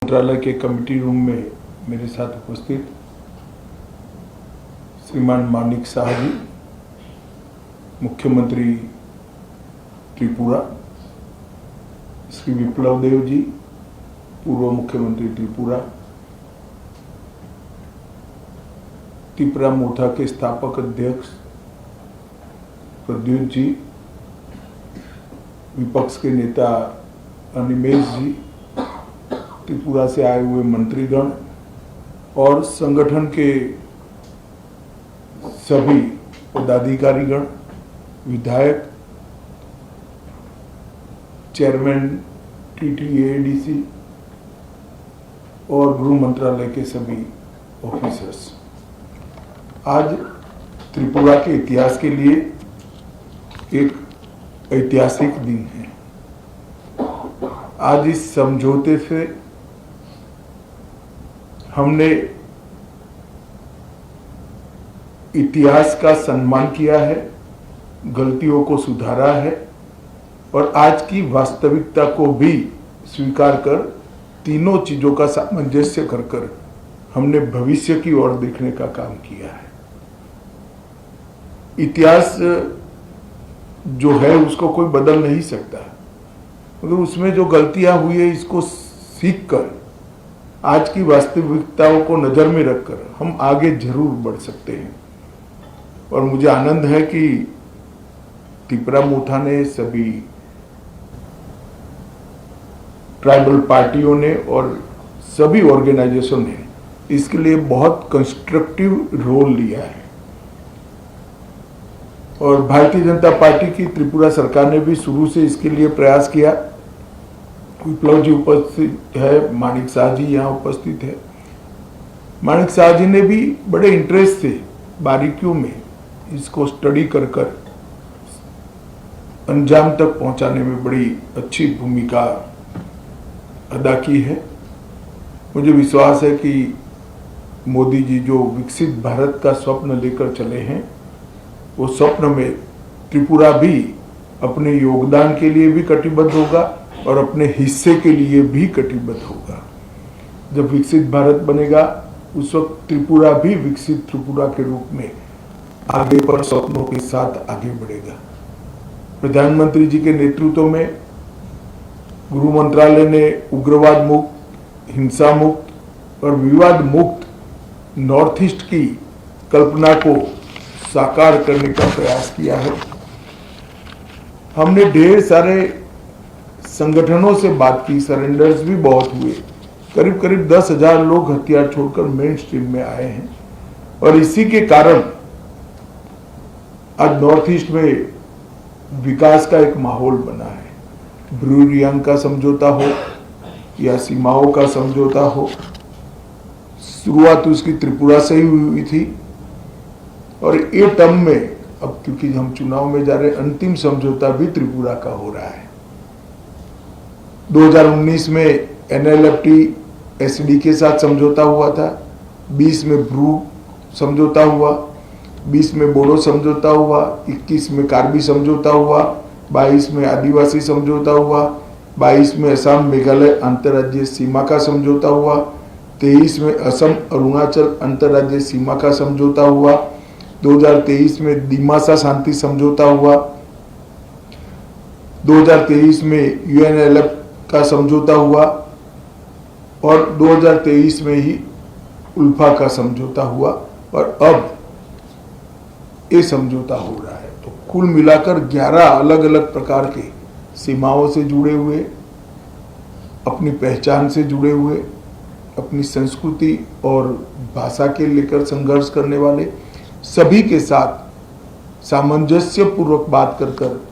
मंत्रालय के committee room में मेरे साथ उपस्थित श्रीमान मानिक शाह जी, मुख्यमंत्री त्रिपुरा, श्री विप्लव देव जी, पूर्व मुख्यमंत्री त्रिपुरा, त्रिपुरा मोथा के स्थापक अध्यक्ष प्रद्युत जी, विपक्ष के नेता अनिमेश जी, त्रिपुरा से आए हुए मंत्रीगण और संगठन के सभी पदाधिकारीगण, विधायक, चेयरमैन TTADC और गृह मंत्रालय के सभी ऑफिसर्स। आज त्रिपुरा के इतिहास के लिए एक ऐतिहासिक दिन है। आज इस समझौते से हमने इतिहास का सम्मान किया है, गलतियों को सुधारा है और आज की वास्तविकता को भी स्वीकार कर तीनों चीजों का सामंजस्य कर हमने भविष्य की ओर देखने का काम किया है। इतिहास जो है उसको कोई बदल नहीं सकता, मगर उसमें जो गलतियां हुई है इसको सीखकर आज की वास्तविकताओं को नजर में रखकर हम आगे जरूर बढ़ सकते हैं। और मुझे आनंद है कि त्रिपुरा मोथा ने, सभी ट्राइबल पार्टियों ने और सभी ऑर्गेनाइजेशन ने इसके लिए बहुत कंस्ट्रक्टिव रोल लिया है। और भारतीय जनता पार्टी की त्रिपुरा सरकार ने भी शुरू से इसके लिए प्रयास किया। विप्लव जी उपस्थित है, मानिक शाह जी यहाँ उपस्थित है। मानिक शाह जी ने भी बड़े इंटरेस्ट से बारीकियों में इसको स्टडी कर अंजाम तक पहुंचाने में बड़ी अच्छी भूमिका अदा की है। मुझे विश्वास है कि मोदी जी जो विकसित भारत का स्वप्न लेकर चले हैं, वो स्वप्न में त्रिपुरा भी अपने योगदान के लिए भी कटिबद्ध होगा और अपने हिस्से के लिए भी कटिबद्ध होगा। जब विकसित भारत बनेगा उस वक्त त्रिपुरा भी विकसित त्रिपुरा के रूप में आगे पर स्वप्नों के साथ आगे बढ़ेगा। प्रधानमंत्री जी के नेतृत्व में गृह मंत्रालय ने उग्रवाद मुक्त, हिंसा मुक्त और विवाद मुक्त नॉर्थ ईस्ट की कल्पना को साकार करने का प्रयास किया है। हमने ढेर सारे संगठनों से बात की, सरेंडर्स भी बहुत हुए। करीब करीब 10,000 लोग हथियार छोड़कर मेन स्ट्रीम में आए हैं और इसी के कारण आज नॉर्थ ईस्ट में विकास का एक माहौल बना है। ब्रू रियांग का समझौता हो या सीमाओं का समझौता हो, शुरुआत उसकी त्रिपुरा से ही हुई थी और ये टर्म में अब क्योंकि हम चुनाव में जा रहे हैं, अंतिम समझौता भी त्रिपुरा का हो रहा है। 2019 में NLFT SD के साथ समझौता हुआ था, 20 में ब्रू समझौता हुआ, 20 में बोडो समझौता हुआ, 21 में कार्बी समझौता हुआ, 22 में आदिवासी समझौता हुआ, 22 में असम मेघालय अंतर्राज्यीय सीमा का समझौता हुआ, 23 में असम अरुणाचल अंतर्राज्यीय सीमा का समझौता हुआ, 2023 में दिमासा शांति समझौता हुआ, 2023 में UNLF का समझौता हुआ और 2023 में ही उल्फा का समझौता हुआ और अब ये समझौता हो रहा है। तो कुल मिलाकर 11 अलग अलग प्रकार के सीमाओं से जुड़े हुए, अपनी पहचान से जुड़े हुए, अपनी संस्कृति और भाषा के लेकर संघर्ष करने वाले सभी के साथ सामंजस्य पूर्वक बात कर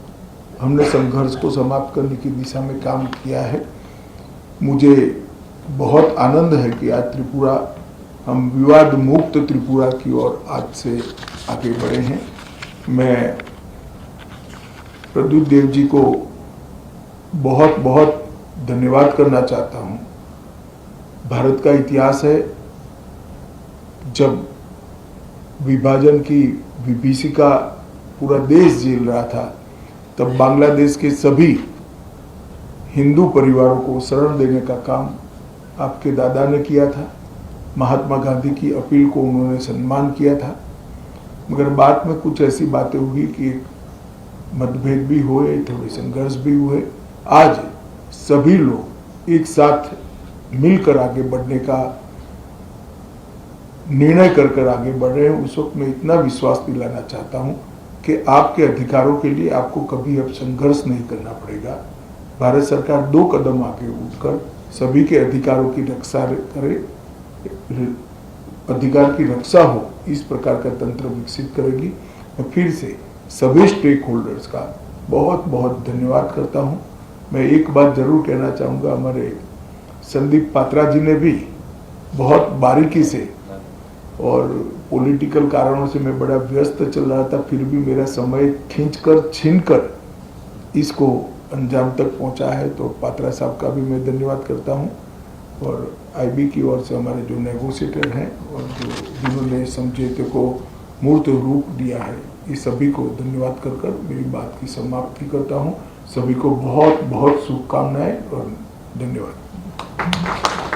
हमने संघर्ष को समाप्त करने की दिशा में काम किया है। मुझे बहुत आनंद है कि आज त्रिपुरा, हम विवाद मुक्त त्रिपुरा की ओर आज से आगे बढ़े हैं। मैं प्रद्युत देव जी को बहुत बहुत धन्यवाद करना चाहता हूं। भारत का इतिहास है, जब विभाजन की विभीषिका पूरा देश झेल रहा था, तब बांग्लादेश के सभी हिंदू परिवारों को शरण देने का काम आपके दादा ने किया था। महात्मा गांधी की अपील को उन्होंने सम्मान किया था, मगर बाद में कुछ ऐसी बातें हुई कि मतभेद भी हुए, थोड़े संघर्ष भी हुए। आज सभी लोग एक साथ मिलकर आगे बढ़ने का निर्णय कर आगे बढ़ रहे हैं। उस वक्त मैं इतना विश्वास दिलाना चाहता हूं कि आपके अधिकारों के लिए आपको कभी अब संघर्ष नहीं करना पड़ेगा। भारत सरकार 2 कदम आगे उठकर सभी के अधिकारों की रक्षा करे, अधिकार की रक्षा हो, इस प्रकार का तंत्र विकसित करेगी। मैं फिर से सभी स्टेक होल्डर्स का बहुत बहुत धन्यवाद करता हूं। मैं एक बात जरूर कहना चाहूँगा, हमारे संदीप पात्रा जी ने भी बहुत बारीकी से, और पॉलिटिकल कारणों से मैं बड़ा व्यस्त चल रहा था, फिर भी मेरा समय खींचकर छीनकर इसको अंजाम तक पहुंचा है, तो पात्रा साहब का भी मैं धन्यवाद करता हूं। और आईबी की ओर से हमारे जो नेगोशिएटर हैं और जिन्होंने समझौते को मूर्त रूप दिया है, इस सभी को धन्यवाद कर मेरी बात की समाप्ति करता हूं। सभी को बहुत बहुत शुभकामनाएं और धन्यवाद।